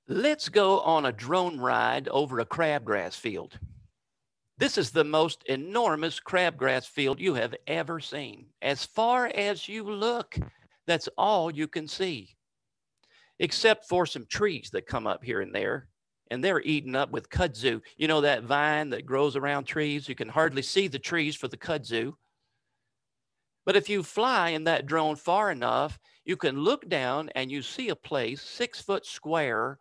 Let's go on a drone ride over a crabgrass field. This is the most enormous crabgrass field you have ever seen. As far as you look, that's all you can see, except for some trees that come up here and there. And they're eaten up with kudzu. You know that vine that grows around trees? You can hardly see the trees for the kudzu. But if you fly in that drone far enough, you can look down and you see a place 6 foot square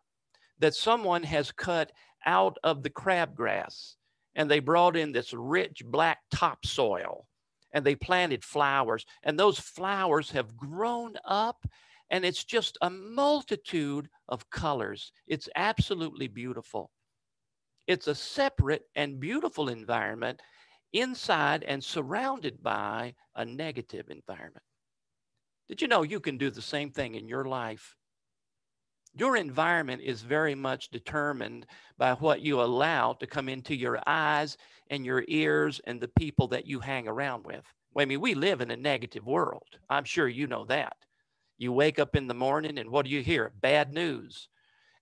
that someone has cut out of the crabgrass. And they brought in this rich black topsoil and they planted flowers. And those flowers have grown up and it's just a multitude of colors. It's absolutely beautiful. It's a separate and beautiful environment inside and surrounded by a negative environment. Did you know you can do the same thing in your life? Your environment is very much determined by what you allow to come into your eyes and your ears and the people that you hang around with. I mean, we live in a negative world. I'm sure you know that. You wake up in the morning and what do you hear? Bad news.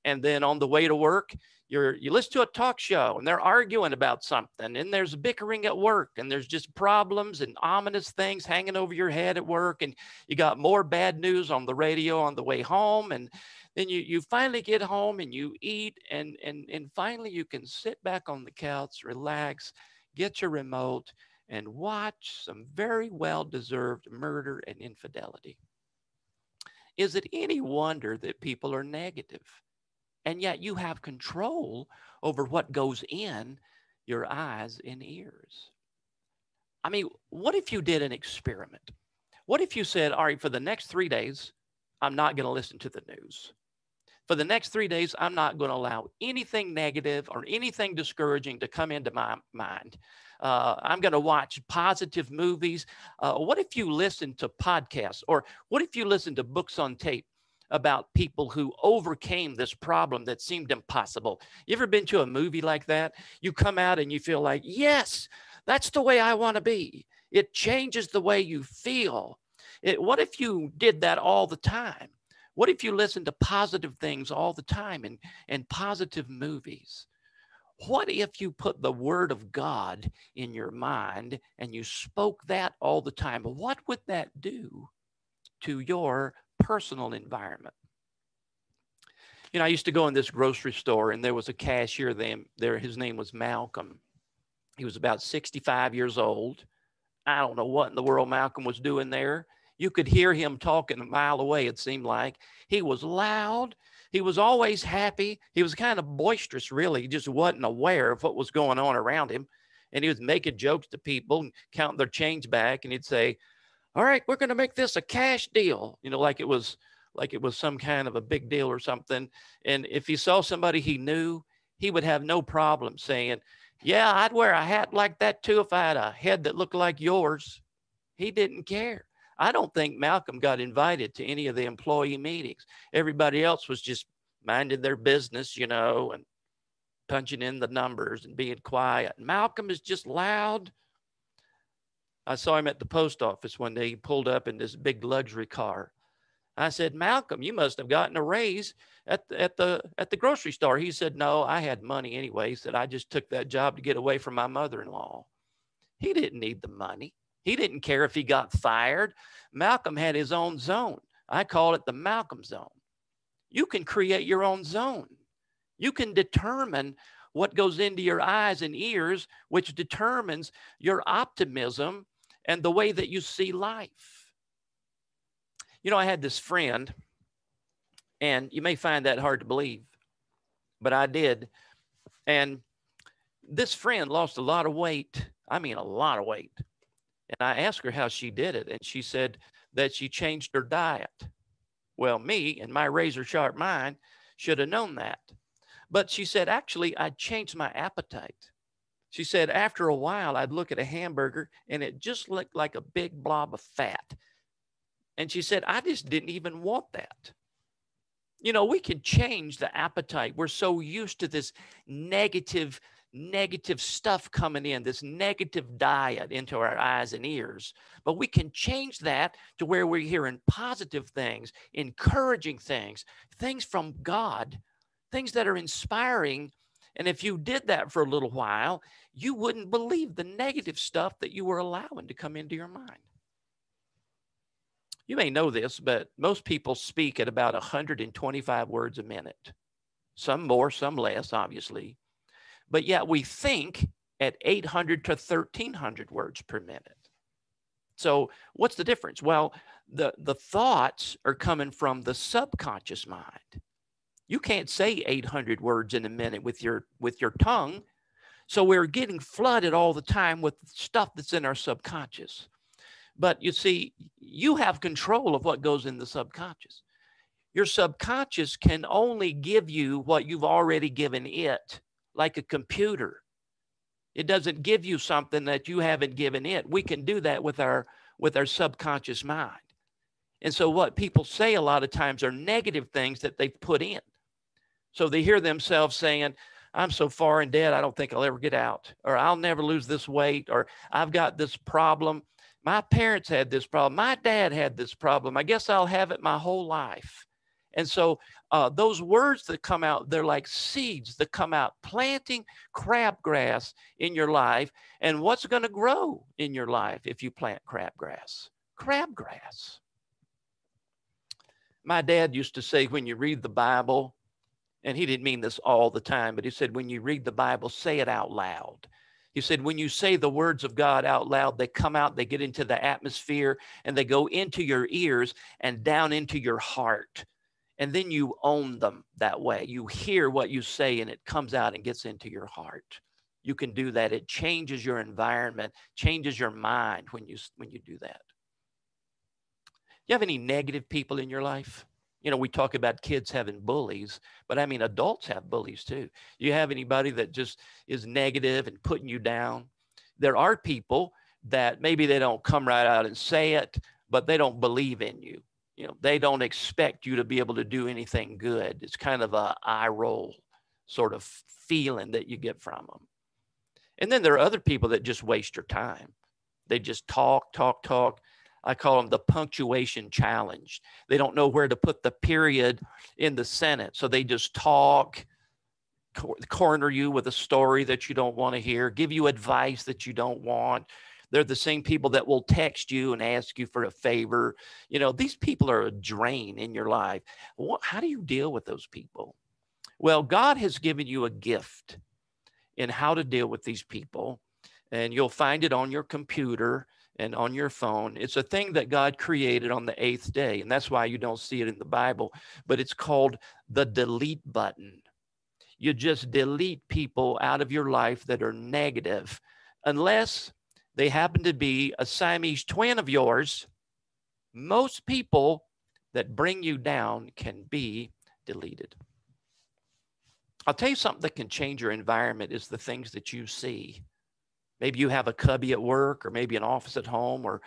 And then on the way to work, you listen to a talk show and they're arguing about something and there's bickering at work and there's just problems and ominous things hanging over your head at work and you got more bad news on the radio on the way home and then you finally get home and you eat and finally you can sit back on the couch, relax, get your remote and watch some very well deserved murder and infidelity. Is it any wonder that people are negative? And yet you have control over what goes in your eyes and ears. I mean, what if you did an experiment? What if you said, all right, for the next 3 days, I'm not going to listen to the news. For the next 3 days, I'm not going to allow anything negative or anything discouraging to come into my mind. I'm going to watch positive movies. What if you listen to podcasts? Or what if you listen to books on tape about people who overcame this problem that seemed impossible? You ever been to a movie like that? You come out and you feel like, yes, that's the way I want to be. It changes the way you feel. What if you did that all the time? What if you listened to positive things all the time and positive movies? What if you put the word of God in your mind and you spoke that all the time? What would that do to your personal environment? You know, I used to go in this grocery store and there was a cashier there. His name was Malcolm. He was about 65 years old. I don't know what in the world Malcolm was doing there. You could hear him talking a mile away, it seemed like. He was loud. He was always happy. He was kind of boisterous, really. He just wasn't aware of what was going on around him. And he was making jokes to people and counting their change back. And he'd say, all right, we're going to make this a cash deal, you know, like it was some kind of a big deal or something. And if he saw somebody he knew, he would have no problem saying, yeah, I'd wear a hat like that too if I had a head that looked like yours. He didn't care. I don't think Malcolm got invited to any of the employee meetings. Everybody else was just minding their business, you know, and punching in the numbers and being quiet. Malcolm is just loud. I saw him at the post office one day. He pulled up in this big luxury car. I said, Malcolm, you must have gotten a raise at the grocery store. He said, no, I had money anyway. He said, I just took that job to get away from my mother-in-law. He didn't need the money. He didn't care if he got fired. Malcolm had his own zone. I call it the Malcolm zone. You can create your own zone. You can determine what goes into your eyes and ears, which determines your optimism and the way that you see life. You know, I had this friend, and you may find that hard to believe, but I did. And this friend lost a lot of weight. I mean, a lot of weight. And I asked her how she did it, and she said that she changed her diet. Well, me and my razor sharp mind should have known that. But she said, actually, I changed my appetite. She said, after a while, I'd look at a hamburger and it just looked like a big blob of fat. And she said, I just didn't even want that. You know, we can change the appetite. We're so used to this negative stuff coming in, this negative diet into our eyes and ears. But we can change that to where we're hearing positive things, encouraging things, things from God things that are inspiring. And if you did that for a little while, you wouldn't believe the negative stuff that you were allowing to come into your mind. You may know this, but most people speak at about 125 words a minute. Some more, some less, obviously. But yet we think at 800 to 1,300 words per minute. So what's the difference? Well, the thoughts are coming from the subconscious mind. You can't say 800 words in a minute with your tongue. So we're getting flooded all the time with stuff that's in our subconscious. But you see, you have control of what goes in the subconscious. Your subconscious can only give you what you've already given it, like a computer. It doesn't give you something that you haven't given it. We can do that with our subconscious mind. And so what people say a lot of times are negative things that they've put in. So they hear themselves saying, I'm so far in debt, I don't think I'll ever get out, or I'll never lose this weight, or I've got this problem. My parents had this problem. My dad had this problem. I guess I'll have it my whole life. And so those words that come out, they're like seeds that come out, planting crabgrass in your life. And what's going to grow in your life if you plant crabgrass? Crabgrass. My dad used to say, when you read the Bible, and he didn't mean this all the time, but he said, when you read the Bible, say it out loud. He said, when you say the words of God out loud, they come out, they get into the atmosphere, and they go into your ears and down into your heart. And then you own them that way. You hear what you say, and it comes out and gets into your heart. You can do that. It changes your environment, changes your mind when you do that. You have any negative people in your life? You know, we talk about kids having bullies, but I mean, adults have bullies too. You have anybody that just is negative and putting you down? There are people that maybe they don't come right out and say it, but they don't believe in you. You know, they don't expect you to be able to do anything good. It's kind of a eye roll sort of feeling that you get from them. And then there are other people that just waste your time. They just talk, talk, talk. I call them the punctuation challenge. They don't know where to put the period in the sentence. So they just talk, corner you with a story that you don't want to hear, give you advice that you don't want. They're the same people that will text you and ask you for a favor. You know, these people are a drain in your life. How do you deal with those people? Well, God has given you a gift in how to deal with these people, and you'll find it on your computer and on your phone. It's a thing that God created on the 8th day, and that's why you don't see it in the Bible, but it's called the delete button. You just delete people out of your life that are negative, unless they happen to be a Siamese twin of yours. Most people that bring you down can be deleted. I'll tell you something that can change your environment is the things that you see. Maybe you have a cubby at work, or maybe an office at home, or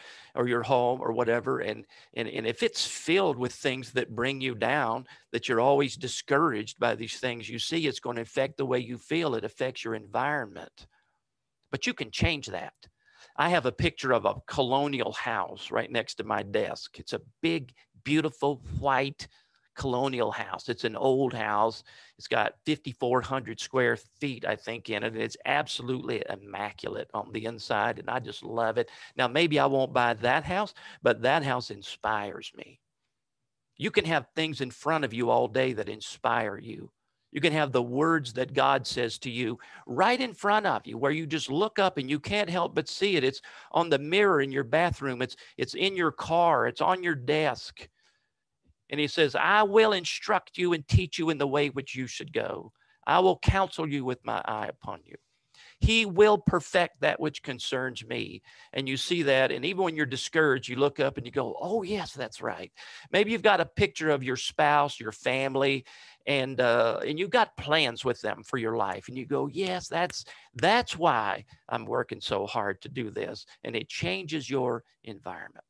your home, or whatever. And if it's filled with things that bring you down, that you're always discouraged by these things you see, it's going to affect the way you feel. It affects your environment. But you can change that. I have a picture of a colonial house right next to my desk. It's a big, beautiful, white colonial house. It's an old house. It's got 5,400 square feet, I think, in it. And it's absolutely immaculate on the inside, and I just love it. Now, maybe I won't buy that house, but that house inspires me. You can have things in front of you all day that inspire you. You can have the words that God says to you right in front of you, where you just look up and you can't help but see it. It's on the mirror in your bathroom. It's in your car. It's on your desk. And he says, I will instruct you and teach you in the way which you should go. I will counsel you with my eye upon you. He will perfect that which concerns me. And you see that. And even when you're discouraged, you look up and you go, oh, yes, that's right. Maybe you've got a picture of your spouse, your family, and you've got plans with them for your life. And you go, yes, that's why I'm working so hard to do this. And it changes your environment.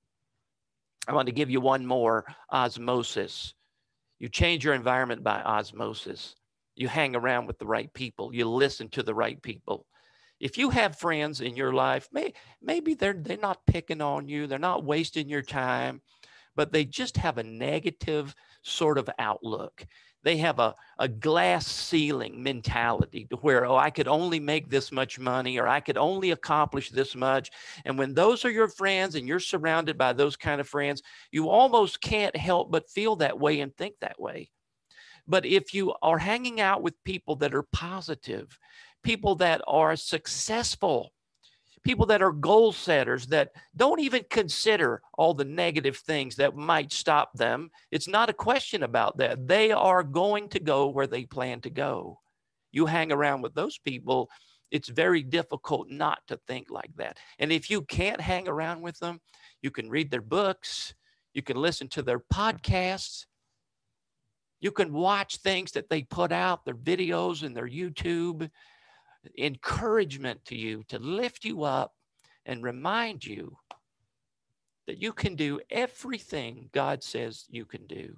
I want to give you one more: osmosis. You change your environment by osmosis. You hang around with the right people. You listen to the right people. If you have friends in your life, maybe they're not picking on you. They're not wasting your time, but they just have a negative sort of outlook. They have a glass ceiling mentality to where, oh, I could only make this much money, or I could only accomplish this much. And when those are your friends and you're surrounded by those kind of friends, you almost can't help but feel that way and think that way. But if you are hanging out with people that are positive, people that are successful, people that are goal setters, that don't even consider all the negative things that might stop them. It's not a question about that. They are going to go where they plan to go. You hang around with those people, it's very difficult not to think like that. And if you can't hang around with them, you can read their books, you can listen to their podcasts, you can watch things that they put out, their videos and their YouTube. Encouragement to you, to lift you up and remind you that you can do everything God says you can do.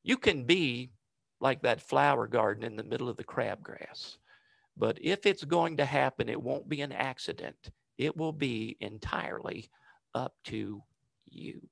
You can be like that flower garden in the middle of the crabgrass. But if it's going to happen, it won't be an accident. It will be entirely up to you.